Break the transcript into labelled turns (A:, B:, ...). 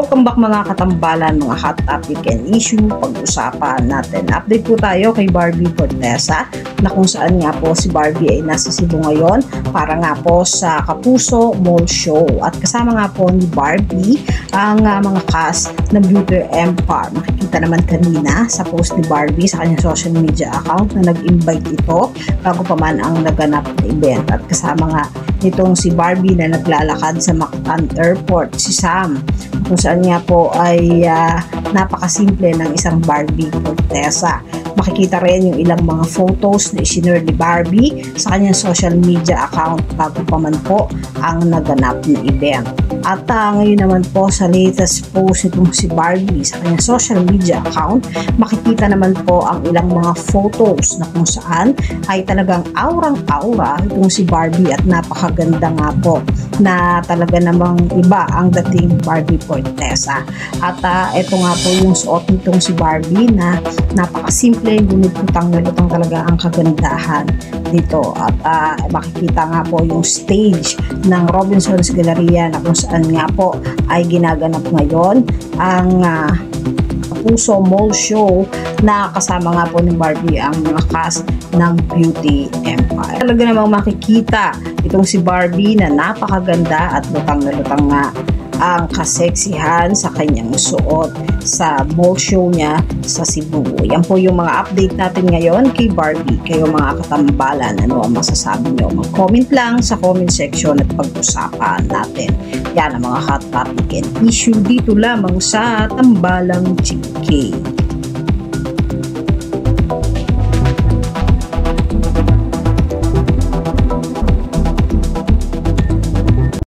A: Welcome back mga katambalan, mga hot topic and issue pag-usapan natin. Update po tayo kay Barbie Fortesa na kung saan nga po si Barbie ay nasa Cebu ngayon para nga po sa Kapuso Mall Show. At kasama nga po ni Barbie ang mga cast ng Beauty Empire. Makikita naman kanina sa post ni Barbie sa kanyang social media account na nag-invite ito bago pa man ang naganap na event. At kasama nga nitong si Barbie na naglalakad sa Mactan Airport, si Sam, kung saan nga po ay napakasimple ng isang Barbie Fortesa. Makikita rin yung ilang mga photos na isinure ni Barbie sa kanyang social media account bago pa man po ang naganap na event. At ngayon naman po sa latest post itong si Barbie sa kanyang social media account, makikita naman po ang ilang mga photos na kung saan ay talagang aurang-aura itong si Barbie at napakaganda nga po na talaga namang iba ang dating Barbie Fortesa. At ito nga po yung suot nitong si Barbie na napakasimple, ngunit lutang talaga ang kagandahan dito. At makikita nga po yung stage ng Robinson's Galleria na kung saan nga po ay ginaganap ngayon ang Kapuso Mall Show na kasama nga po ni Barbie ang mga cast ng Beauty Empire. Talaga namang makikita itong si Barbie na napakaganda at lutang na lutang nga ang kaseksihan sa kanyang suot sa mall show niya sa Cebu. Yan po yung mga update natin ngayon kay Barbie. Kayo mga katambalan, ano ang masasabi nyo? Mag-comment lang sa comment section at pag-usapan natin. Yan ang mga hot topic and issue dito lamang sa Tambalang Chiki.